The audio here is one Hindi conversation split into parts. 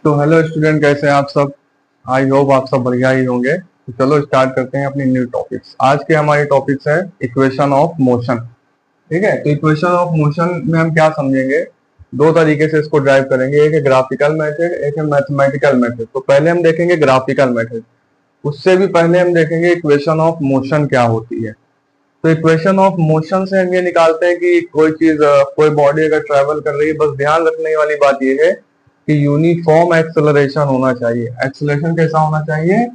तो हेलो स्टूडेंट, कैसे हैं आप सब। आई होप आप सब बढ़िया ही होंगे। तो चलो स्टार्ट करते हैं अपनी न्यू टॉपिक्स। आज के हमारे टॉपिक्स है इक्वेशन ऑफ मोशन। ठीक है, तो इक्वेशन ऑफ मोशन में हम क्या समझेंगे, दो तरीके से इसको ड्राइव करेंगे। एक है ग्राफिकल मेथड, एक है मैथमेटिकल मेथड। तो पहले हम देखेंगे ग्राफिकल मेथड, उससे भी पहले हम देखेंगे इक्वेशन ऑफ मोशन क्या होती है। तो इक्वेशन ऑफ मोशन से हम ये निकालते हैं कि कोई चीज, कोई बॉडी अगर ट्रेवल कर रही है, बस ध्यान रखने वाली बात ये है कि यूनिफॉर्म एक्सेलरेशन होना चाहिए। एक्सेलरेशन कैसा होना चाहिए?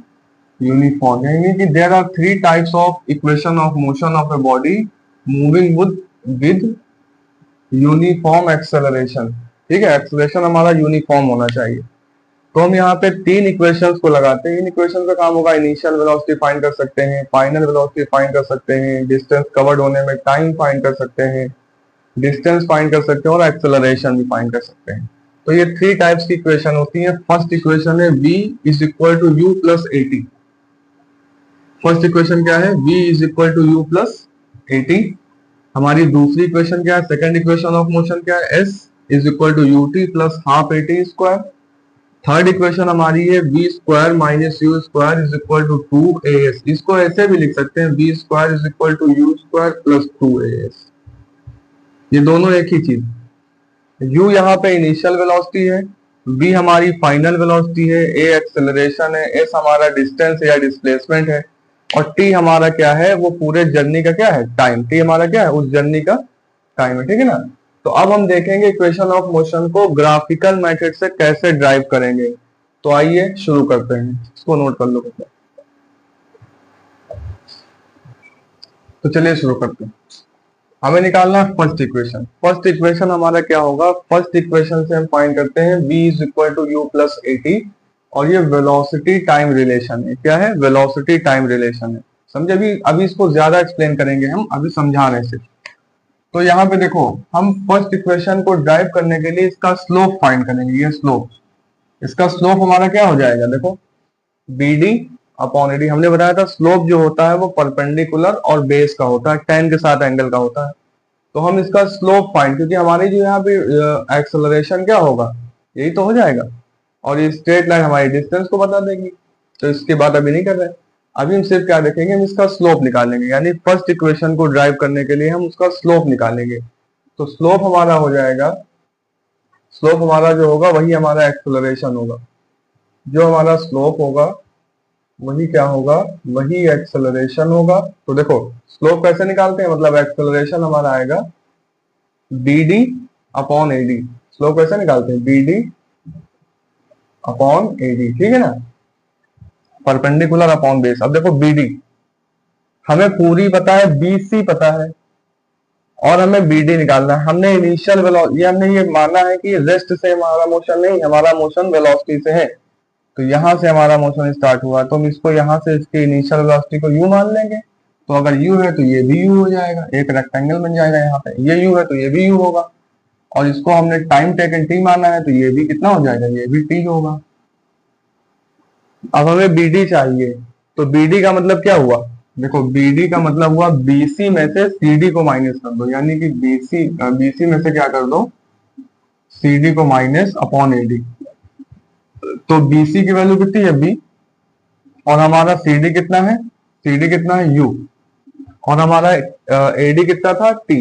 यूनिफॉर्म। यानी कि there are three types of equation of motion of a body moving with uniform acceleration. ठीक है, एक्सेलरेशन हमारा यूनिफॉर्म होना चाहिए। तो हम यहाँ पे तीन इक्वेशंस को लगाते हैं। इन इक्वेशन का काम होगा, इनिशियल वेलोसिटी फाइंड कर सकते हैं, फाइनल वेलोसिटी फाइंड कर सकते हैं, डिस्टेंस कवर्ड होने में टाइम फाइंड कर सकते हैं, डिस्टेंस फाइंड कर सकते हैं और एक्सेलरेशन भी फाइंड कर सकते हैं। तो ये थ्री टाइप्स की इक्वेशन होती है। फर्स्ट इक्वेशन है v is equal to you plus A T. First equation क्या है? v is equal to you plus A T. हमारी दूसरी इक्वेशन क्या है? सेकंड इक्वेशन ऑफ मोशन क्या है? s is equal to U T plus half A T square. Third equation हमारी है v square minus you square is equal to 2as। इसको ऐसे भी लिख सकते हैं, v square is equal to U square plus 2as। ये दोनों एक ही चीज। u यहाँ पे इनिशियल वेलोसिटी है, v हमारी फाइनल वेलोसिटी है, a एक्सेलरेशन है, s हमारा डिस्टेंस या डिस्प्लेसमेंट है और t हमारा क्या है? वो पूरे जर्नी का क्या है? टाइम। t हमारा क्या है? उस जर्नी का टाइम है। ठीक है ना। तो अब हम देखेंगे इक्वेशन ऑफ मोशन को ग्राफिकल मेथड से कैसे ड्राइव करेंगे। तो आइए शुरू करते हैं, इसको नोट कर लो। तो चलिए शुरू करते हैं। हमें निकालना है फर्स्ट इक्वेशन। फर्स्ट इक्वेशन हमारा क्या होगा? फर्स्ट इक्वेशन से हम फाइंड करते हैं v is equal to you plus A T और ये वेलोसिटी टाइम रिलेशन है। क्या है? वेलोसिटी टाइम रिलेशन है। समझे? अभी इसको ज्यादा एक्सप्लेन करेंगे, हम अभी समझा रहे हैं सिर्फ। तो यहाँ पे देखो, हम फर्स्ट इक्वेशन को ड्राइव करने के लिए इसका स्लोप फाइंड करेंगे। ये स्लोप, इसका स्लोप हमारा क्या हो जाएगा? देखो, बी डी अपॉन एडी। हमने बताया था स्लोप जो होता है वो परपेंडिकुलर और बेस का होता है, टेन के साथ एंगल का होता है। तो हम इसका स्लोप फाइंड, क्योंकि हमारी जो यहाँ पे एक्सेलरेशन क्या होगा, यही तो हो जाएगा और ये स्ट्रेट लाइन हमारी डिस्टेंस को बता देगी। तो इसके बाद अभी नहीं कर रहे, अभी हम सिर्फ क्या देखेंगे, हम इसका स्लोप निकालेंगे। यानी फर्स्ट इक्वेशन को ड्राइव करने के लिए हम उसका स्लोप निकालेंगे। तो स्लोप हमारा हो जाएगा, स्लोप हमारा जो होगा वही हमारा एक्सेलरेशन होगा। जो हमारा स्लोप होगा वही क्या होगा? वही एक्सेलरेशन होगा। तो देखो स्लोप कैसे निकालते हैं, मतलब एक्सेलरेशन हमारा आएगा B D upon A D. Slope कैसे निकालते हैं? B D upon A D. ठीक है ना, परपेंडिकुलर अपॉन बेस। अब देखो बी डी हमें पूरी पता है, बी सी पता है और हमें बी डी निकालना है। हमने इनिशियल वेलोसिटी, हमने ये माना है कि रेस्ट से हमारा मोशन नहीं, हमारा मोशन वेलोसिटी से है। तो यहां से हमारा मोशन स्टार्ट हुआ, तो हम इसको यहां से इसकी इनिशियल वेलोसिटी को u मान लेंगे। तो अगर u है तो ये भी u हो जाएगा, एक रेक्टेंगल बन जाएगा। यहाँ पे ये u है तो ये भी u होगा और इसको हमने टाइम टेकन t माना है, तो ये भी कितना हो जाएगा? ये भी t होगा। अब हमें bd चाहिए, तो bd का मतलब क्या हुआ? देखो bd का मतलब हुआ bc में से cd को माइनस कर दो। यानी कि bc में से क्या कर दो? cd को माइनस अपॉन ad। तो BC की वैल्यू कितनी है? B। और हमारा CD कितना है? CD कितना है? U। और हमारा AD कितना था? T।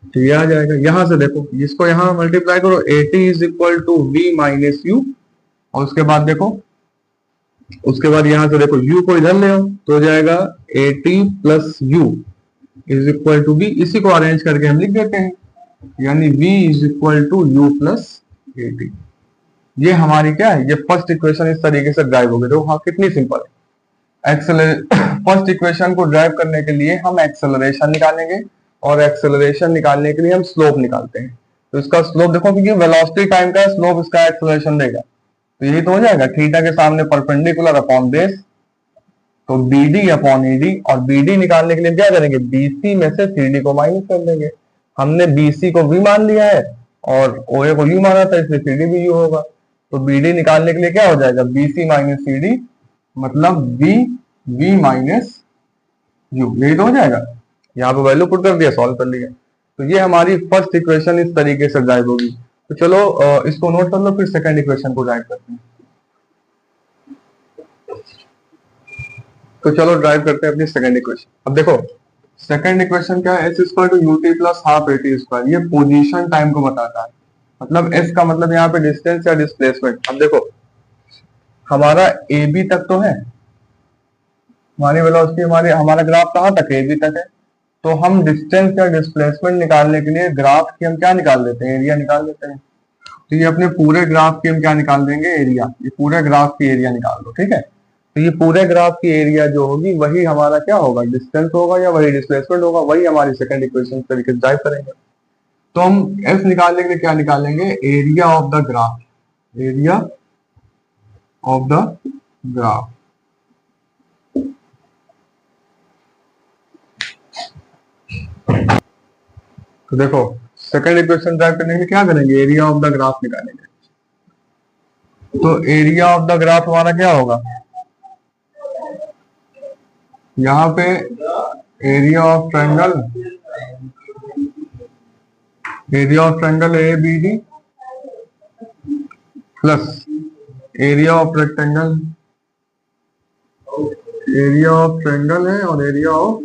तो ये आ जाएगा। यहां से देखो, इसको यहां मल्टीप्लाई करो, AT is equal to V minus U। और उसके बाद देखो, उसके बाद यहां से देखो U को इधर ले आओ तो हो जाएगा AT plus U is equal to B। इसी को अरेंज करके हम लिख देते हैं, यानी V is equal to U plus AT। ये हमारी क्या है? ये फर्स्ट इक्वेशन इस तरीके से ड्राइव होगी। देखो हाँ, कितनी सिंपल है। फर्स्ट इक्वेशन को ड्राइव करने के लिए हम एक्सेलरेशन निकालेंगे और एक्सेलरेशन निकालने के लिए हम स्लोप निकालते हैं। तो इसका स्लोप देखो, क्योंकि वेलोसिटी टाइम का स्लोप इसका एक्सेलरेशन देगा, तो यही तो हो जाएगा थीटा के सामने परपेंडिकुलर अपॉन बेस। तो B D upon E D, और बी डी निकालने के लिए क्या करेंगे? बीसी में से सी डी को माइनस कर देंगे। हमने बीसी को वी मान लिया है और ओए को यू माना था, इसलिए सी डी भी यू होगा। तो बी डी निकालने के लिए क्या हो जाएगा? बीसी माइनस सी डी मतलब बी वी माइनस यू। यही तो हो जाएगा। यहाँ पे वैल्यू पुट कर दिया, सॉल्व कर लिया। तो ये हमारी फर्स्ट इक्वेशन इस तरीके से ड्राइव होगी। तो चलो इसको नोट कर लो, फिर सेकंड इक्वेशन को ड्राइव करते हैं। तो चलो ड्राइव करते हैं अपनी सेकंड इक्वेशन। अब देखो सेकंड इक्वेशन क्या है, S square to U T plus half A T square, ये पोजीशन टाइम को बताता है। मतलब एस का मतलब यहाँ पे डिस्टेंस या डिस्प्लेसमेंट। अब देखो हमारा ए बी तक तो है, हमारी वेलोसिटी, हमारा ग्राफ कहाँ तक है, ए बी तक है। तो हम डिस्टेंस या डिस्प्लेसमेंट निकालने के लिए ग्राफ की हम क्या निकाल लेते हैं, एरिया निकाल लेते हैं। तो ये अपने पूरे ग्राफ की हम क्या निकाल देंगे, एरिया। ये पूरे ग्राफ की एरिया निकाल दो, ठीक है। तो ये पूरे ग्राफ की एरिया जो होगी वही हमारा क्या होगा, डिस्टेंस होगा या वही डिस्प्लेसमेंट होगा, वही हमारी सेकंड इक्वेशन तरीके से ड्राइव करेंगे। तो हम एस निकालने के लिए क्या निकालेंगे, area of the graph, area of the graph. तो देखो सेकंड इक्वेशन ड्राइव करने के लिए क्या करेंगे, एरिया ऑफ द ग्राफ निकालेंगे। तो एरिया ऑफ द ग्राफ हमारा क्या होगा, यहाँ पे area of triangle, area of triangle A B D plus area of rectangle, area of triangle है और एरिया ऑफ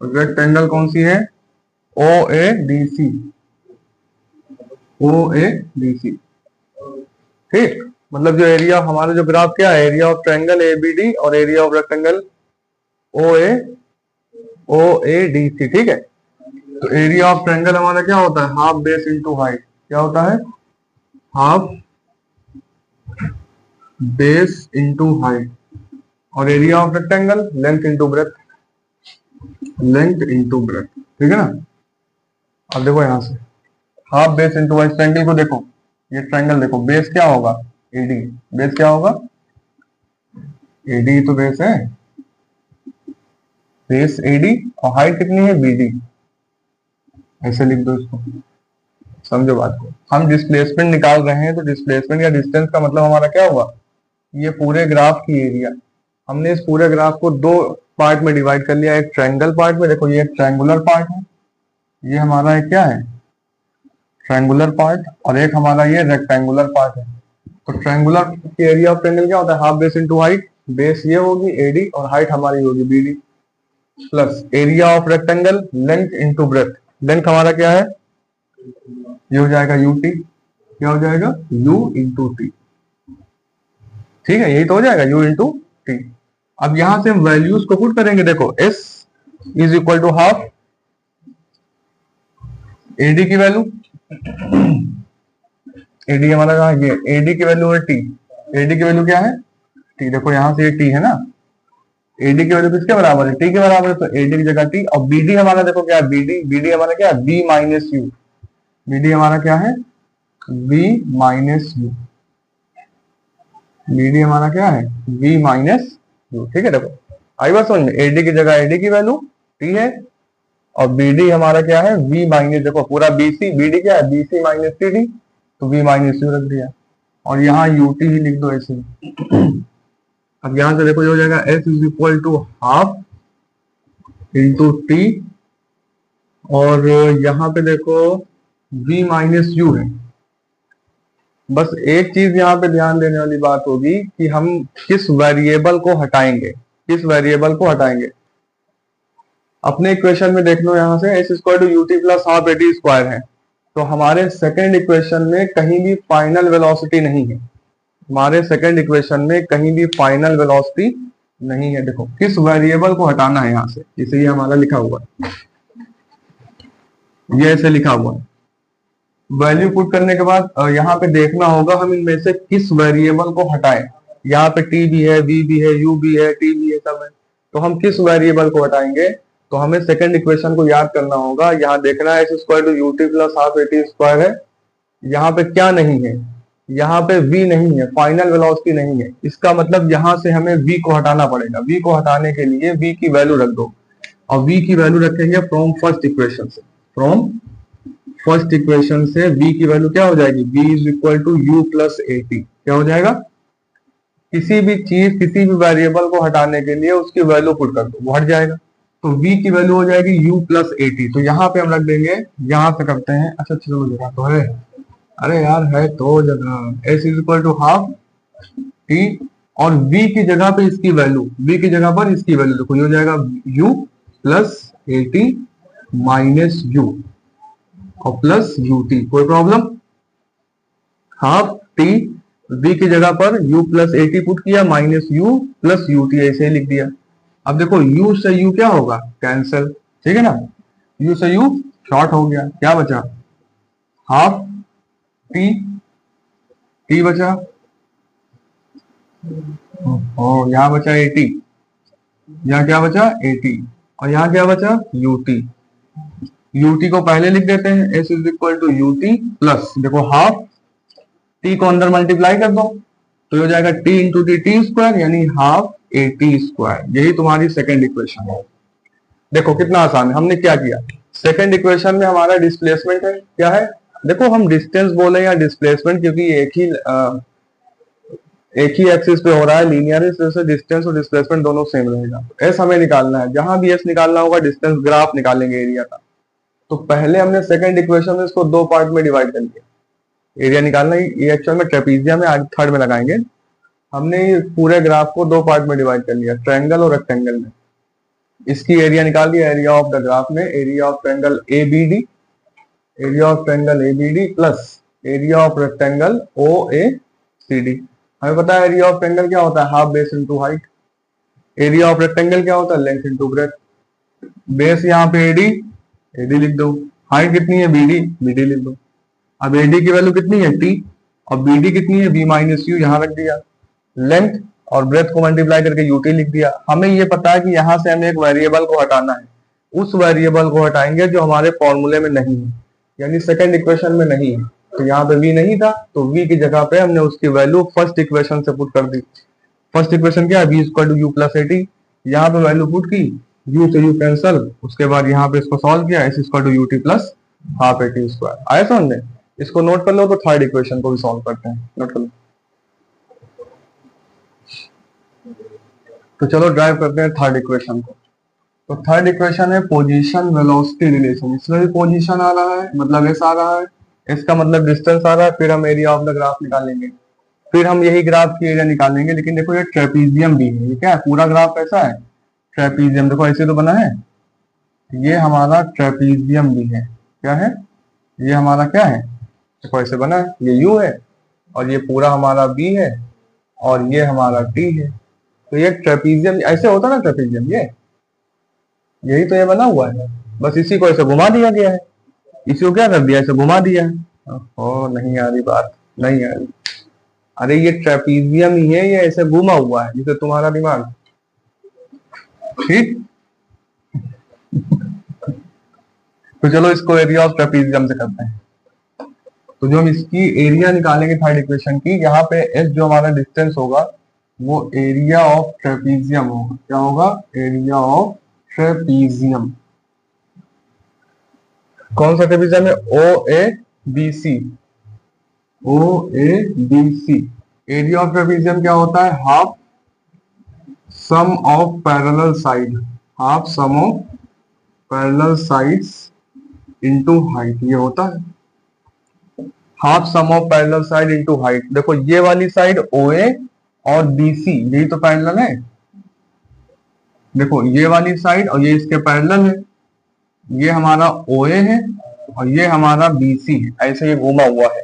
रेक्टेंगल कौन सी है, O A D C, O A D C. ठीक, मतलब जो एरिया हमारा जो ग्राफ क्या है, area of triangle A B D और area of rectangle O A D C, ठीक है। तो एरिया ऑफ ट्रायंगल हमारा क्या होता है, हाफ बेस इंटू हाइट। क्या होता है, हाफ बेस इंटू हाइट। और area of rectangle length into breadth, length into breath, ठीक है ना। अब देखो यहां से half base into height, triangle को देखो, ये ट्रायंगल देखो, बेस क्या होगा, एडी। बेस क्या होगा, एडी तो बेस है, बेस एडी और हाइट कितनी है, बीडी। ऐसे लिख दो इसको, समझो बात को। हम डिस्प्लेसमेंट निकाल रहे हैं, तो डिस्प्लेसमेंट या डिस्टेंस का मतलब हमारा क्या हुआ, ये पूरे ग्राफ की एरिया। हमने इस पूरे ग्राफ को दो पार्ट में डिवाइड कर लिया, एक ट्रायंगल पार्ट में, देखो ये एक ट्रायंगुलर पार्ट है, ये हमारा एक क्या है, ट्रायंगुलर पार्ट, और एक हमारा ये रेक्टेंगुलर पार्ट है। तो ट्रायंगुलर की एरिया ऑफ ट्रायंगल क्या होता है, half base into height. Base ये होगी एडी और हाइट हमारी होगी BD, plus area of rectangle length into breadth. Length हमारा क्या है, ये हो जाएगा यूटी। क्या हो जाएगा, यू इंटू टी, ठीक है, यही तो हो जाएगा, यू इंटू टी। अब यहां से हम वैल्यूज को पुट करेंगे। देखो S is equal to half AD की वैल्यू, एडी हमारा कहा, ये एडी की वैल्यू है टी। एडी की वैल्यू क्या है, टी। देखो यहां से ये टी है ना, एडी की वैल्यू किसके बराबर है, टी के बराबर है, तो एडी की जगह टी। और बीडी हमारा देखो क्या है, बीडी, बीडी हमारा क्या है, बी माइनस यू। बीडी हमारा क्या है, बी माइनस यू। बीडी हमारा क्या है, बी माइनस यू, ठीक है। देखो आई बात समझ में, एडी की जगह एडी की वैल्यू टी है और बीडी हमारा क्या है, वी माइनस, देखो पूरा बीसी, बीडी क्या है, बीसी माइनस टी डी, तो वी माइनस यू रख दिया और यहाँ यूटी ही लिख दो ऐसे। अब यहां से देखो ये हो जाएगा S is equal to half into T, और यहाँ पे देखो v माइनस यू है। बस एक चीज यहाँ पे ध्यान देने वाली बात होगी कि हम किस वेरिएबल को हटाएंगे, किस वेरिएबल को हटाएंगे। अपने इक्वेशन में देख लो, यहाँ से S square to U T plus half A T square है, तो हमारे सेकेंड इक्वेशन में कहीं भी फाइनल वेलोसिटी नहीं है। हमारे सेकेंड इक्वेशन में कहीं भी फाइनल वेलोसिटी नहीं है। देखो किस वेरिएबल को हटाना है, यहाँ से इसे ये हमारा लिखा हुआ है, ये ऐसे लिखा हुआ है। वैल्यू पुट करने के बाद यहाँ पे देखना होगा हम इनमें से किस वेरिएबल को हटाएं। यहाँ पे टी भी है, वी भी है, यू भी है, टी भी है, सब है, तो हम किस वेरिएबल को हटाएंगे। तो हमें सेकंड इक्वेशन को याद करना होगा। यहाँ देखना है S square to U T plus half A T square है, यहाँ पे क्या नहीं है, यहाँ पे v नहीं है, फाइनल वेलोसिटी नहीं है। इसका मतलब यहाँ से हमें v को हटाना पड़ेगा। v को हटाने के लिए v की वैल्यू रख दो, और v की वैल्यू रखेंगे फ्रॉम फर्स्ट इक्वेशन से। फ्रॉम फर्स्ट इक्वेशन से v की वैल्यू क्या हो जाएगी, v is equal to you plus A t. क्या हो जाएगा, किसी भी चीज, किसी भी वेरिएबल को हटाने के लिए उसकी वैल्यू पुट कर दो, वो हट जाएगा। तो v की वैल्यू हो जाएगी u प्लस ए टी। तो यहाँ पे हम रख देंगे, यहाँ से करते हैं, अच्छा चलो जगह तो है, अरे यार है तो जगह, s is equal to half t, और v की जगह पे इसकी वैल्यू, v की जगह पर इसकी वैल्यू देखो, ये हो जाएगा u plus A T minus you और प्लस यू टी। कोई प्रॉब्लम? हाफ टी, v की जगह पर u प्लस ए टी पुट किया, minus u plus U T ऐसे ही लिख दिया। अब देखो u से u क्या होगा? कैंसिल, ठीक है ना, u से u शॉर्ट हो गया, क्या बचा? हाफ टी, टी बचा, और यहाँ बचा 80, यहाँ क्या बचा? 80, और यहाँ क्या बचा? यूटी। यूटी को पहले लिख देते हैं, s is equal to u t plus, देखो हाफ टी को अंदर मल्टीप्लाई कर दो तो हो जाएगा t into t, t square, यानी हाफ ए टी स्क्वायर। यही तुम्हारी सेकेंड इक्वेशन है। देखो कितना आसान है, हमने क्या किया, सेकेंड इक्वेशन में हमारा डिस्प्लेसमेंट है, क्या है? देखो हम डिस्टेंस बोले या डिस्प्लेसमेंट, क्योंकि एक ही एक्सिस पे हो रहा है लीनियर, इस वजह से डिस्टेंस और डिस्प्लेसमेंट दोनों सेम रहेगा। एस हमें निकालना है, जहां भी एस निकालना होगा डिस्टेंस ग्राफ निकालेंगे एरिया का। तो पहले हमने सेकंड इक्वेशन में इसको दो पार्ट में डिवाइड कर लिया, एरिया निकालना ही, ये एक्चुअल में ट्रेपीजियम में, आज थर्ड में लगाएंगे। हमने पूरे ग्राफ को दो पार्ट में डिवाइड कर लिया, ट्रायंगल और रेक्टेंगल में। इसकी एरिया निकाल दिया, एरिया ऑफ द ग्राफ में area of triangle A B D, area of triangle A B D plus area of rectangle O A C D. हमें पता है एरिया ऑफ ट्रायंगल क्या होता है? Half base into height. Area of rectangle क्या होता है? Length into breadth. बेस यहाँ पे एडी, एडी लिख दो, हाइट कितनी है? बीडी, बीडी लिख दो। अब एडी की वैल्यू कितनी है? टी, और बीडी कितनी है? बी माइनस यू, यहाँ रख दिया। लेंथ और ब्रेथ को मल्टीप्लाई करके यूटी लिख दिया। हमें ये पता है कि यहाँ से हमें एक वेरिएबल को हटाना है, उस वेरिएबल को हटाएंगे जो हमारे फॉर्मूले में नहीं है, यानी सेकंड इक्वेशन में नहीं है। तो यहाँ पे v नहीं था, तो v की जगह पे हमने उसकी वैल्यू फर्स्ट इक्वेशन से पुट कर दी। फर्स्ट इक्वेशन क्या है? v equal to you plus a t, यहाँ पे वैल्यू पुट की, u से u कैंसल, उसके बाद यहाँ पे इसको सॉल्व किया, s equal to U T plus half a t square. आया समझ में? इसको नोट कर लो, तो थर्ड इक्वेशन को भी सॉल्व करते हैं, नोट कर लो। तो चलो ड्राइव करते हैं थर्ड इक्वेशन को। तो थर्ड इक्वेशन है पोजीशन वेलोसिटी रिलेशन। इसमें भी पोजीशन आ रहा है, मतलब एस आ रहा है, इसका मतलब डिस्टेंस आ रहा है, फिर हम एरिया ऑफ द ग्राफ निकालेंगे, फिर हम यही ग्राफ की एरिया निकालेंगे। लेकिन देखो ये ट्रेपीजियम भी है, ये क्या है? पूरा ग्राफ कैसा है? ट्रेपीजियम। देखो ऐसे तो बना है, ये हमारा ट्रेपीजियम भी है, क्या है? ये हमारा क्या है? देखो ऐसे बना है, ये यू है, और ये पूरा हमारा बी है, और ये हमारा टी है। तो ये ट्रेपीजियम ऐसे होता ना, ट्रेपीजियम ये, यही तो ये बना हुआ है, बस इसी को ऐसे घुमा दिया गया है, इसी को क्या कर दिया? ऐसे घुमा दिया है। ओ नहीं आ रही बात, नहीं आ रही। अरे ये ट्रेपीजियम ही है, ये ऐसे घुमा हुआ है जैसे तुम्हारा दिमाग, ठीक। तो चलो इसको एरिया ऑफ ट्रेपीजियम से करते हैं। तो जो हम इसकी एरिया निकालेंगे थर्ड इक्वेशन की, यहाँ पे एस जो हमारा डिस्टेंस होगा वो एरिया ऑफ ट्रेपीजियम होगा। क्या होगा? Area of trapezium. कौन सा ट्रेपीजियम है? O A B C, O A B C. Area of trapezium क्या होता है? Half sum of parallel side, half sum of parallel sides into height, ये होता है half sum of parallel side into height. देखो ये वाली साइड ओ ए और बी सी, यही तो पैरेलल है। देखो ये वाली साइड और ये इसके पैरेलल है, ये हमारा ओ ए है और ये हमारा बी सी है, ऐसे ये घूमा हुआ है।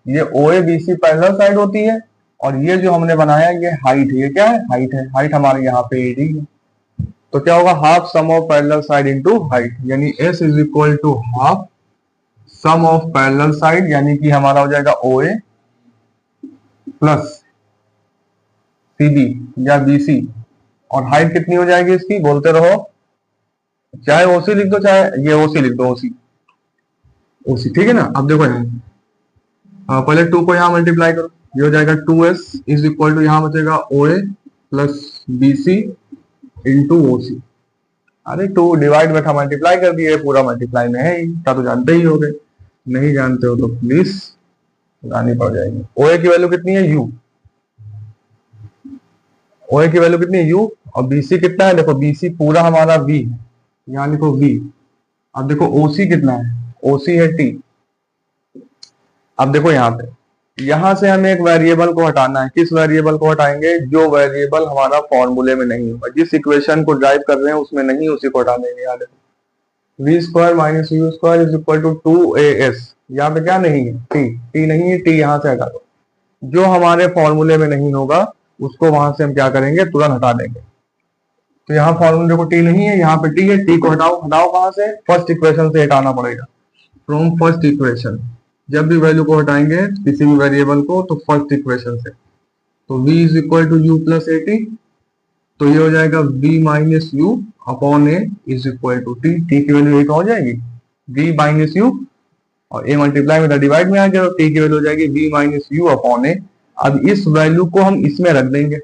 ये O A B C parallel side होती है, और ये जो हमने बनाया ये हाइट है। ये क्या है? हाइट है। हाइट हमारे यहाँ पे एडी है। तो क्या होगा? Half sum of parallel side into height, यानी S is equal to half sum of parallel side, यानी कि हमारा हो जाएगा O A plus C B या बी सी, और हाइट कितनी हो जाएगी इसकी? बोलते रहो, चाहे ओसी लिख दो, चाहे ये ओसी लिख दो, ओसी ओसी, ठीक है ना। अब देखो यहाँ पहले 2 को यहाँ मल्टीप्लाई करो, ये हो जाएगा 2s इज इक्वल टू, यहाँ बचेगा O A plus B C into O C. अरे 2 डिवाइड में था, मल्टीप्लाई कर दिए, पूरा मल्टीप्लाई में है ही, तो जानते ही होगे। नहीं जानते हो तो प्लीज बतानी पड़ जाएगी। ओ ए की वैल्यू कितनी है? यू। ओ ए की वैल्यू कितनी है? यू। और बी सी कितना है? देखो बी सी पूरा हमारा वी है, यहाँ लिखो वी। अब देखो ओ सी कितना है? ओ सी है टी। अब देखो यहाँ पे, यहां से हमें एक वेरिएबल को हटाना है। किस वेरिएबल को हटाएंगे? जो वेरिएबल हमारा फॉर्मूले में नहीं होगा, जिस इक्वेशन को ड्राइव कर रहे हैं उसमें नहीं, उसी को हटा देंगे। यहाँ देखो v square minus you square is equal to 2as, यहाँ पे क्या नहीं है? टी नहीं है, टी यहाँ से हटा दो। जो हमारे फॉर्मूले में नहीं होगा उसको वहां से हम क्या करेंगे? तुरंत हटा देंगे। तो यहाँ फॉर्मूले देखो टी नहीं है, यहाँ पे टी है, टी को हटाओ। हटाओ कहां से? फर्स्ट इक्वेशन से हटाना पड़ेगा, फ्रॉम फर्स्ट इक्वेशन। जब भी वैल्यू को हटाएंगे किसी भी वेरिएबल को, तो फर्स्ट इक्वेशन से। तो v is equal to you plus A t, तो ये हो जाएगा v minus u upon a is equal to t. T की वैल्यू एक हो जाएगी v माइनस यू, और a मल्टीप्लाई में डिवाइड में आ गया, तो टी की वैल्यू हो जाएगी v माइनस यू अपॉन ए। अब इस वैल्यू को हम इसमें रख देंगे,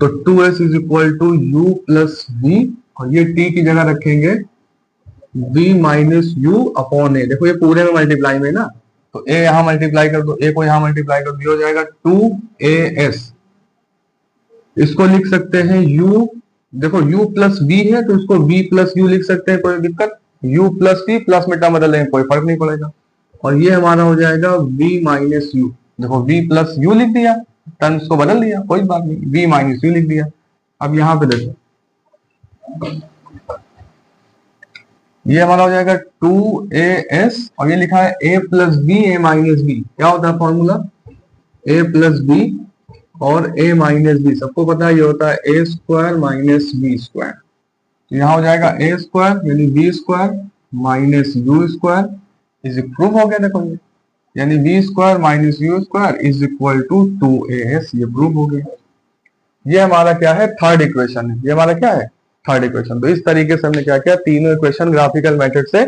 तो 2s is equal to you plus v, और ये t की जगह रखेंगे v minus u upon a. देखो ये पूरे में मल्टीप्लाई में ना, तो a यहां मल्टीप्लाई कर दो, a को यहां मल्टीप्लाई कर दो, हो जाएगा 2as। इसको लिख सकते हैं u, देखो u प्लस v है तो इसको v प्लस यू लिख सकते हैं, कोई दिक्कत? u प्लस v प्लस में टर्म बदलेंगे, कोई फर्क नहीं पड़ेगा। और ये हमारा हो जाएगा v माइनस यू। देखो v प्लस यू लिख दिया, टर्म्स को बदल दिया, कोई बात नहीं, v माइनस यू लिख दिया। अब यहाँ पे देखो ये हमारा हो जाएगा 2as, और ये लिखा है a plus b a minus b. क्या होता है फॉर्मूला? a प्लस बी और a माइनस बी, सबको पता है ये होता है a square minus b square. तो यहाँ हो जाएगा a स्क्वायर यानी b square minus you square is proof हो गया। देखो ये यानी b square minus you square is equal to 2as, ये प्रूफ हो गया। ये हमारा क्या है? थर्ड इक्वेशन है। ये हमारा क्या है? Third equation. तो इस तरीके से हमने क्या किया? तीनों इक्वेशन ग्राफिकल मेथड से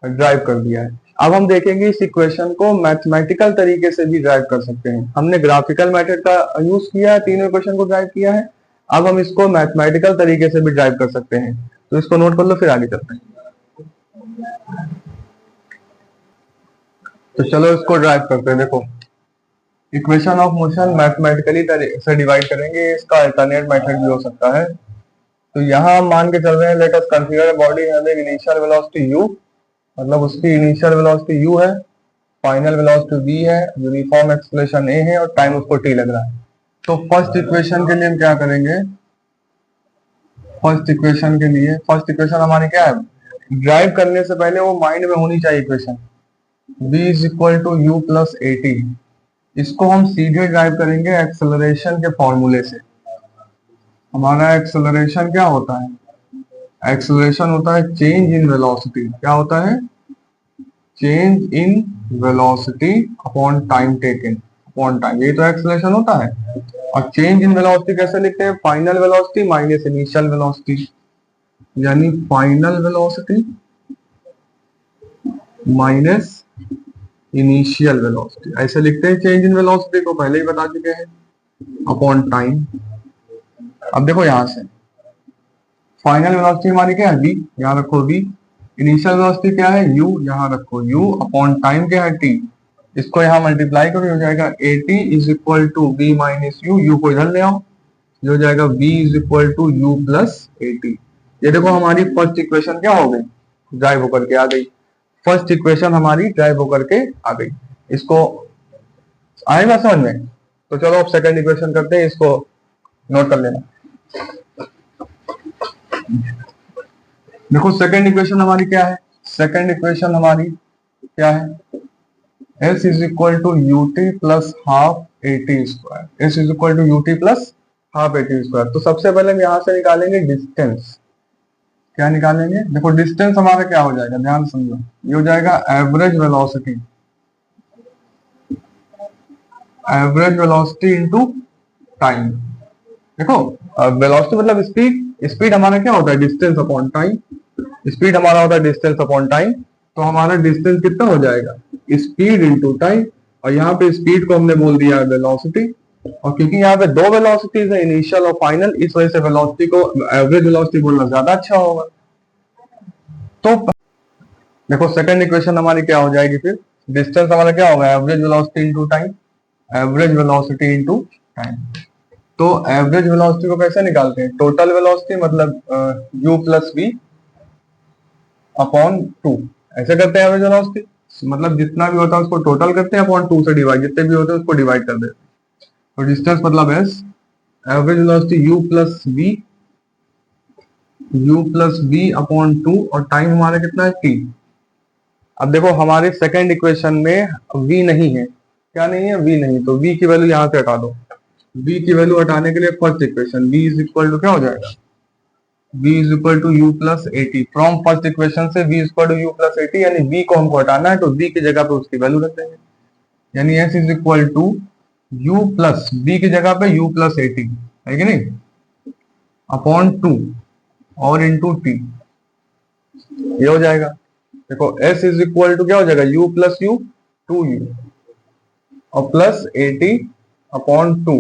ड्राइव कर दिया है। अब हम देखेंगे इस इक्वेशन को मैथमेटिकल तरीके से भी ड्राइव कर सकते हैं। हमने ग्राफिकल मेथड का यूज किया है, तीनों इक्वेशन को ड्राइव किया है। अब हम इसको मैथमेटिकल तरीके से भी ड्राइव कर सकते हैं। तो इसको नोट कर लो, फिर आगे चलते हैं। तो चलो इसको ड्राइव करते हैं। देखो इक्वेशन ऑफ मोशन मैथमेटिकली से डिवाइड करेंगे, इसका अल्टरनेट मेथड भी हो सकता है। तो यहाँ हम मान के चल रहे हैं, let us consider body having initial velocity u, मतलब उसकी इनिशियल वेलोसिटी u है, फाइनल वेलोसिटी v है, यूनिफॉर्म एक्सेलरेशन a है, और टाइम उसको t लग रहा है। तो फर्स्ट इक्वेशन के लिए हम क्या करेंगे? फर्स्ट इक्वेशन हमारी क्या है? ड्राइव करने से पहले वो माइंड में होनी चाहिए equation, v is equal to you plus A t. इसको हम सीधे ड्राइव करेंगे एक्सेलरेशन के फॉर्मूले से। हमारा एक्सेलरेशन क्या होता है? एक्सेलरेशन होता है चेंज इन वेलोसिटी। क्या होता है? Change in velocity upon time taken, upon time, ये तो एक्सेलरेशन होता है। और चेंज इन वेलोसिटी कैसे लिखते हैं? Final velocity minus initial velocity, यानी final velocity minus initial velocity, ऐसे लिखते हैं चेंज इन वेलोसिटी को, पहले ही बता चुके हैं, अपॉन टाइम। अब देखो यहां से फाइनल वेलोसिटी हमारी क्या है? v, यहाँ रखो v। इनिशियल वेलोसिटी क्या है? u, यहाँ रखो u, अपॉन टाइम क्या है? t। इसको यहाँ मल्टीप्लाई करो, हो जाएगा at is equal to v minus u, u को इधर ले आओ, ये हो जाएगा v is equal to u plus at। ये देखो हमारी फर्स्ट इक्वेशन क्या हो गई? ड्राइव होकर के आ गई। फर्स्ट इक्वेशन हमारी ड्राइव होकर के आ गई। इसको आएगा समझ में? तो चलो अब सेकंड इक्वेशन करते हैं, इसको नोट कर लेना। देखो सेकंड इक्वेशन हमारी क्या है? सेकंड इक्वेशन हमारी क्या है? s is equal to U T plus half A T square. S is equal to U T plus half A T square. तो सबसे पहले हम यहां से निकालेंगे डिस्टेंस। क्या निकालेंगे? देखो डिस्टेंस हमारा क्या हो जाएगा, ध्यान समझो, ये हो जाएगा average velocity, average velocity into time. देखो वेलोसिटी मतलब स्पीड, स्पीड हमारा क्या होता है? Distance upon time. स्पीड हमारा होता है डिस्टेंस अपॉन टाइम। तो हमारा डिस्टेंस कितना हो जाएगा? स्पीड इनटू टाइम, और यहाँ पे स्पीड को हमने बोल दिया वेलोसिटी। और क्योंकि यहाँ पे दो वेलोसिटीज है, इनिशियल और फाइनल, इस वजह से वेलोसिटी को एवरेज वेलोसिटी बोलना ज्यादा अच्छा होगा। तो देखो सेकंड इक्वेशन हमारी क्या हो जाएगी? फिर डिस्टेंस हमारा क्या होगा? Average velocity into time, average velocity into time. तो एवरेज वेलोसिटी को कैसे निकालते हैं? टोटल वेलोसिटी मतलब u प्लस v अपॉन 2, ऐसे करते हैं एवरेज वेलोसिटी। मतलब जितना भी होता है उसको टोटल करते हैं अपॉन 2 से डिवाइड, जितने भी होते हैं उसको डिवाइड कर देते हैं। तो डिस्टेंस मतलब s, average velocity u plus b upon 2, और टाइम हमारा कितना है टी। अब देखो हमारे सेकेंड इक्वेशन में v नहीं है, क्या नहीं है, v नहीं, तो v की वैल्यू यहाँ से हटा दो। v की वैल्यू हटाने के लिए first equation v is equal to क्या हो जाएगा, v is equal to you plus a t. From first equation से v is equal to you plus a t, यानी v को हमको हटाना है तो v की जगह पे उसकी वैल्यू रख देंगे, यानी s is equal to u plus b की जगह पे u प्लस एटी है कि नहीं, अपॉन 2 और इंटू टी, ये हो जाएगा। देखो s इज इक्वल टू क्या हो जाएगा, u प्लस यू 2u और प्लस 80 अपॉन 2,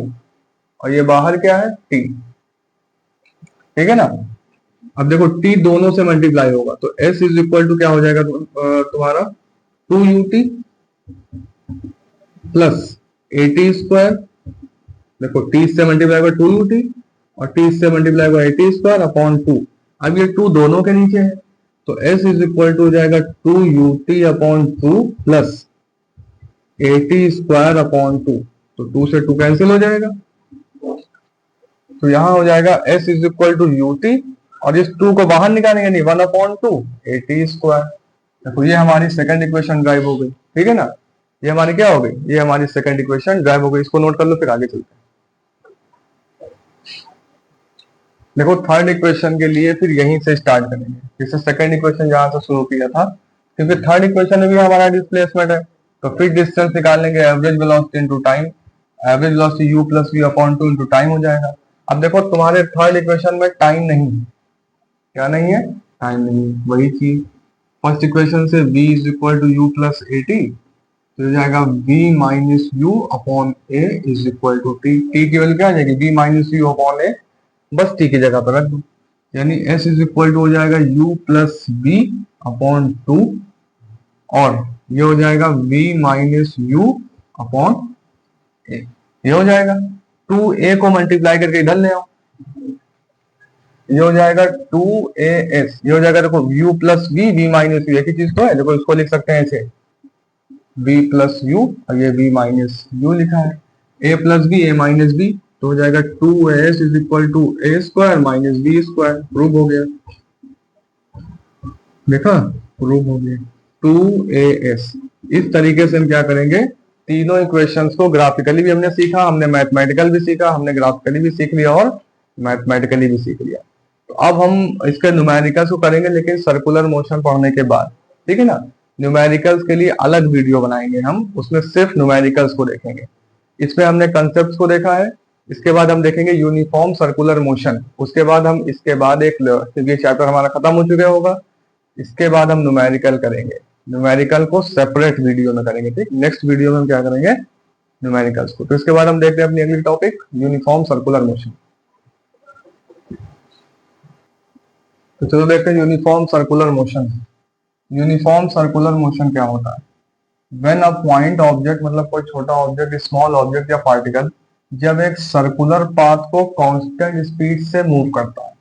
और ये बाहर क्या है t, ठीक है ना। अब देखो t दोनों से मल्टीप्लाई होगा तो s इज इक्वल टू क्या हो जाएगा तुम्हारा 2ut प्लस 80 स्क्वायर, देखो t से मल्टीप्लाई होगा 2ut और t से मल्टीप्लाई होगा 80 स्क्वायर अपॉन 2। अब ये 2 दोनों के नीचे है तो s इज इक्वल टू हो जाएगा 2ut upon 2 plus 80 square upon 2, तो 2 से 2 कैंसिल हो जाएगा, तो यहां हो जाएगा s is equal to ut, और इस 2 को बाहर निकालेंगे नहीं, 1 अपॉन 2 80 स्क्वायर। देखो ये हमारी सेकंड इक्वेशन ड्राइव हो गई, ठीक है ना, ये हमारी क्या हो गई, ये हमारी सेकंड इक्वेशन ड्राइव हो गई। इसको नोट कर लो, फिर आगे चलते हैं। देखो थर्ड इक्वेशन के लिए फिर यहीं से स्टार्ट करेंगे, जैसे सेकंड इक्वेशन जहां से शुरू किया था, क्योंकि थर्ड इक्वेशन में भी हमारा डिस्प्लेसमेंट है, तो फिर डिस्टेंस निकाल लेंगे average velocity into time, average velocity u plus v upon 2 into time हो जाएगा। अब देखो तुम्हारे थर्ड इक्वेशन में टाइम नहीं है, क्या नहीं है, टाइम नहीं है, वही चीज फर्स्ट इक्वेशन से v is equal to you plus a t, तो हो जाएगा v minus u upon a is equal to t. T की वैल्यू क्या आ जाएगी, v minus u upon a, बस टी की जगह पर रख दो, यानी s इज इक्वल टू हो जाएगा u प्लस बी अपॉन 2, और ये हो जाएगा v minus u upon a, ये हो जाएगा 2a को मल्टीप्लाई करके इधर ले आओ, ये हो जाएगा 2as, ये हो जाएगा देखो u plus v, v minus you एक ही चीज तो है, देखो इसको लिख सकते हैं ऐसे v प्लस यू, और ये v माइनस यू लिखा है, a plus b a minus b, तो हो जाएगा 2as is equal to a square minus b square. Prove हो गया, देखा, प्रूव हो गया 2as। इस तरीके से हम क्या करेंगे, तीनों इक्वेशंस को ग्राफिकली भी हमने सीखा, हमने मैथमेटिकल भी सीखा, हमने ग्राफिकली भी सीख लिया और मैथमेटिकली भी सीख लिया। तो अब हम इसके न्यूमेरिकल्स को करेंगे, लेकिन सर्कुलर मोशन पढ़ने के बाद, ठीक है ना। न्यूमेरिकल्स के लिए अलग वीडियो बनाएंगे हम, उसमें सिर्फ न्यूमेरिकल्स को देखेंगे। इसमें हमने कंसेप्ट को देखा है, इसके बाद हम देखेंगे यूनिफॉर्म सर्कुलर मोशन, उसके बाद हम इसके बाद एक, क्योंकि चैप्टर हमारा खत्म हो चुका होगा, इसके बाद हम न्यूमेरिकल करेंगे। न्यूमेरिकल को सेपरेट वीडियो में करेंगे, ठीक। नेक्स्ट वीडियो में हम क्या करेंगे, न्यूमेरिकल्स को। तो इसके बाद हम देखते हैं अपनी अगली टॉपिक यूनिफॉर्म सर्कुलर मोशन। तो चलो देखते हैं uniform circular motion. Uniform circular motion क्या होता है, व्हेन अ पॉइंट ऑब्जेक्ट, मतलब कोई छोटा ऑब्जेक्ट, स्मॉल ऑब्जेक्ट या पार्टिकल, जब एक सर्कुलर पाथ को कांस्टेंट स्पीड से मूव करता है,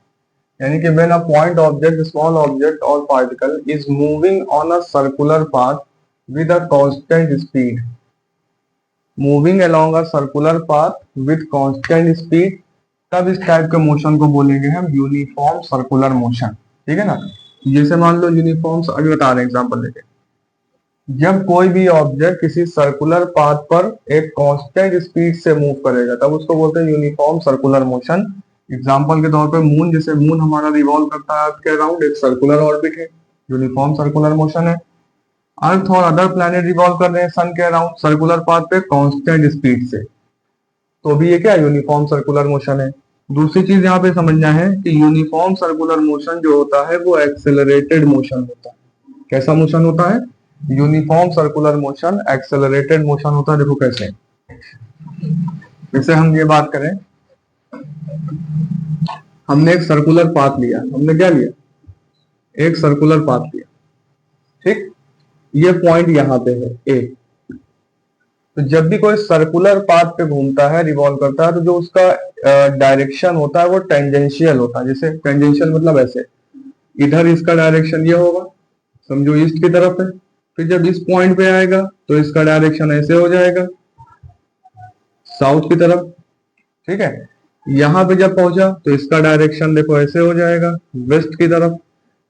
यानी कि when a point object, small object और particle is moving on a circular path with a constant speed, moving along a circular path with constant speed, तब इस टाइप के मोशन को बोलेंगे हम यूनिफॉर्म सर्कुलर मोशन, ठीक है ना। जैसे मान लो यूनिफॉर्म, अभी बता रहे हैं एग्जांपल लेके, जब कोई भी ऑब्जेक्ट किसी सर्कुलर पाथ पर एक कांस्टेंट स्पीड से मूव करेगा तब उसको बोलते हैं यूनिफॉर्म सर्कुलर मोशन। एग्जांपल के तौर पे मून, जैसे मून हमारा रिवॉल्व करता है अर्थ के अराउंड, एक सर्कुलर ऑर्बिट है, यूनिफॉर्म सर्कुलर मोशन है। अर्थ और अदर प्लैनेट रिवॉल्व कर रहे हैं सन के अराउंड सर्कुलर पाथ पे कांस्टेंट स्पीड से, तो भी ये क्या यूनिफॉर्म सर्कुलर मोशन है। दूसरी चीज यहाँ पे समझना है कि यूनिफॉर्म सर्कुलर मोशन जो होता है वो एक्सेलरेटेड मोशन होता है। कैसा मोशन होता है, uniform circular motion accelerated motion होता है। देखो कैसे, जैसे हम ये बात करें, हमने एक सर्कुलर पाथ लिया, हमने क्या लिया, एक सर्कुलर पाथ लिया, ठीक। ये पॉइंट यहाँ पे है ए, तो जब भी कोई सर्कुलर पाथ पे घूमता है, रिवॉल्व करता है, तो जो उसका डायरेक्शन होता है वो टेंजेंशियल होता है। जैसे टेंजेंशियल मतलब ऐसे, इधर इसका डायरेक्शन ये होगा, समझो ईस्ट की तरफ है, फिर जब इस पॉइंट पे आएगा तो इसका डायरेक्शन ऐसे हो जाएगा, साउथ की तरफ। ठीक है, यहां पे जब पहुंचा तो इसका डायरेक्शन देखो ऐसे हो जाएगा, वेस्ट की तरफ।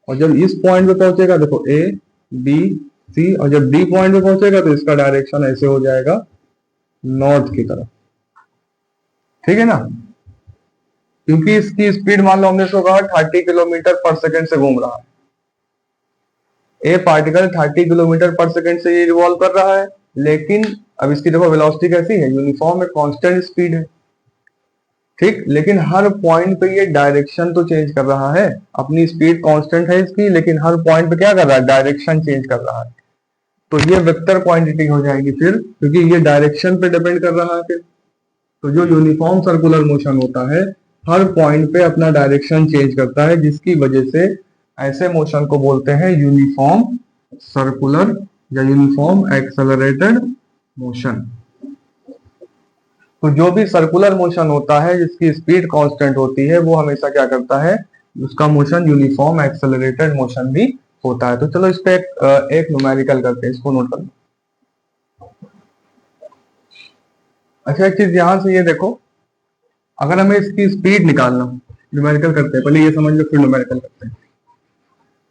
और जब इस पॉइंट पे पहुंचेगा देखो ए बी सी, और जब डी पॉइंट पे पहुंचेगा तो इसका डायरेक्शन ऐसे हो जाएगा, नॉर्थ की तरफ। ठीक है ना, क्योंकि इसकी स्पीड मान लो हमने इसको कहा 30 किलोमीटर पर सेकंड से घूम रहा है। ए पार्टिकल 30 किलोमीटर पर सेकंड से ये रिवॉल्व कर रहा है, लेकिन अब इसकी देखो वेलोसिटी कैसी है, यूनिफॉर्म है, कांस्टेंट स्पीड है। ठीक, लेकिन हर पॉइंट पे ये डायरेक्शन तो चेंज कर रहा है। अपनी स्पीड कांस्टेंट है इसकी, लेकिन हर पॉइंट पे क्या कर रहा है, डायरेक्शन चेंज कर रहा है। तो ये वेक्टर क्वांटिटी हो जाएगी फिर, क्योंकि ये डायरेक्शन पे डिपेंड कर रहा है। फिर तो जो यूनिफॉर्म सर्कुलर मोशन होता है, हर पॉइंट पे अपना डायरेक्शन चेंज करता है, जिसकी वजह से ऐसे मोशन को बोलते हैं यूनिफॉर्म सर्कुलर या यूनिफॉर्म एक्सेलरेटेड मोशन। तो जो भी सर्कुलर मोशन होता है जिसकी स्पीड कांस्टेंट होती है, वो हमेशा क्या करता है, उसका मोशन यूनिफॉर्म एक्सेलरेटेड मोशन भी होता है। तो चलो इस पे एक न्यूमेरिकल करते हैं, इसको नोट कर लो। अच्छा, एक चीज यहां से ये देखो, अगर हमें इसकी स्पीड निकालना, न्यूमेरिकल करते हैं, पहले ये समझ लो फिर न्यूमेरिकल करते हैं।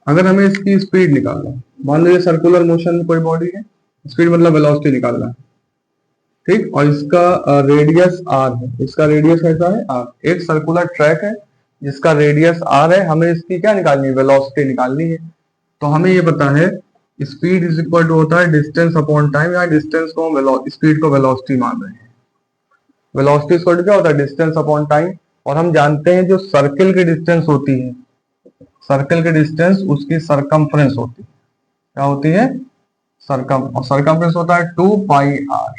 अगर हमें इसकी स्पीड निकालना, मान लो ये सर्कुलर मोशन में कोई बॉडी है, स्पीड मतलब वेलोसिटी निकालना है। ठीक, और इसका रेडियस आर है, इसका रेडियस कैसा है, आर। एक सर्कुलर ट्रैक है जिसका रेडियस आर है, हमें इसकी क्या निकालनी है, वेलोसिटी निकालनी है। तो हमें ये पता है स्पीड इज इक्वल टू होता है डिस्टेंस अपॉन टाइम, या डिस्टेंस को हम स्पीड को वेलोसिटी मान रहे हैं। वेलोसिटी इक्वल टू क्या होता है, डिस्टेंस अपॉन टाइम। और हम जानते हैं जो सर्किल की डिस्टेंस होती है, सर्किल की डिस्टेंस उसकी सरकमफ्रेंस होती है। क्या होती है, सरकम, और सरकमफ्रेंस होता है 2 पाई आर।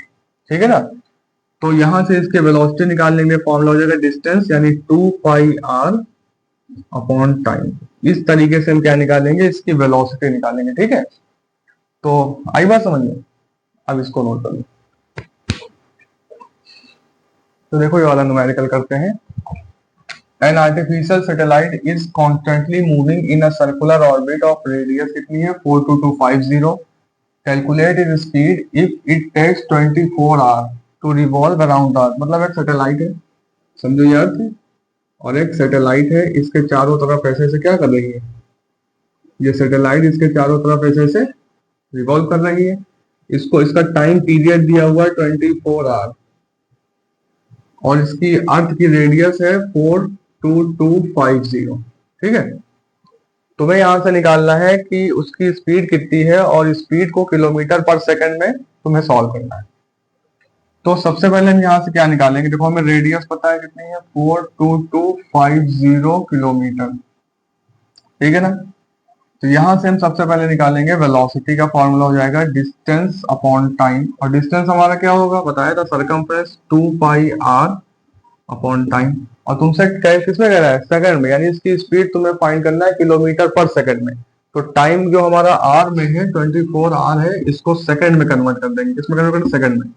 ठीक है ना, तो यहां से इसके वेलोसिटी निकालने में फॉर्मूला हो जाएगा डिस्टेंस यानी 2 पाई आर अपॉन टाइम। इस तरीके से हम क्या निकालेंगे, इसकी वेलोसिटी निकालेंगे। ठीक है, तो आई बात समझ में। अब इसको नोट कर लो। तो देखो ये वाला न्यूमेरिकल करते हैं। An artificial satellite is constantly moving in a circular orbit of radius कितनी है, 42250. Calculate its speed if it takes 24 hours to revolve around Earth. मतलब एक सैटेलाइट है, समझो यार थे, और एक सैटेलाइट है, इसके चारों तरफ ऐसे से क्या कर रही है, ये सैटेलाइट इसके चारों तरफ ऐसे से रिवॉल्व कर रही है। इसको इसका टाइम पीरियड दिया हुआ है 24 आवर, और इसकी अर्थ की रेडियस है 42250। ठीक है, तुम्हें यहां से निकालना है कि उसकी स्पीड कितनी है, और स्पीड को किलोमीटर पर सेकंड में तुम्हें सॉल्व करना है। तो सबसे पहले हम यहाँ से क्या निकालेंगे, देखो हमें रेडियस पता है कितनी है, 42250 किलोमीटर। ठीक है ना, तो यहां से हम सबसे पहले निकालेंगे वेलोसिटी का फॉर्मूला हो जाएगा डिस्टेंस अपॉन टाइम। और डिस्टेंस हमारा क्या होगा, बताया था, circumference 2 pi r upon time. और तुमसे किसमें कह रहा है, सेकंड में, यानी इसकी स्पीड तुम्हें फाइंड करना है किलोमीटर पर सेकंड में। तो टाइम जो हमारा आर में है 24 आर है, इसको सेकंड में कन्वर्ट कर देंगे। किसमें कन्वर्ट करेंगे, सेकंड में।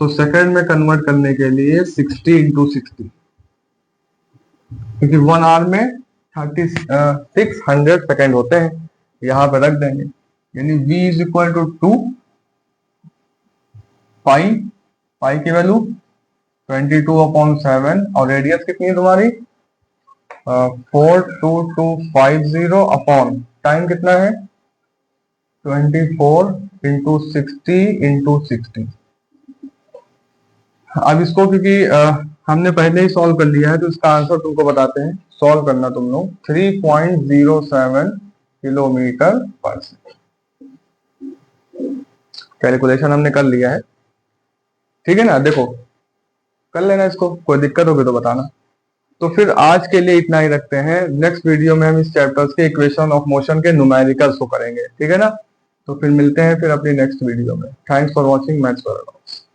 तो सेकंड में कन्वर्ट करने के लिए 60 इंटू 60, क्योंकि 1 आवर में 600 सेकेंड होते हैं, यहां पे रख देंगे। यानी v इज इक्वल टू 2 पाई, पाई की वैल्यू 22/7, और रेडियस कितनी है तुम्हारी 42250 अपॉन टाइम कितना है 24 इंटू 60 इंटू 60। अब इसको क्योंकि हमने पहले ही सॉल्व कर लिया है, तो इसका आंसर तुमको बताते हैं, सॉल्व करना तुम लोग। 3.07 किलोमीटर पर सेकंड। कैलकुलेशन हमने कर लिया है। ठीक है ना, देखो कर लेना इसको, कोई दिक्कत होगी तो बताना। तो फिर आज के लिए इतना ही रखते हैं। नेक्स्ट वीडियो में हम इस चैप्टर्स के इक्वेशन ऑफ मोशन के न्यूमेरिकल्स को करेंगे। ठीक है ना, तो फिर मिलते हैं फिर अपनी नेक्स्ट वीडियो में। Thanks for watching maths paradox.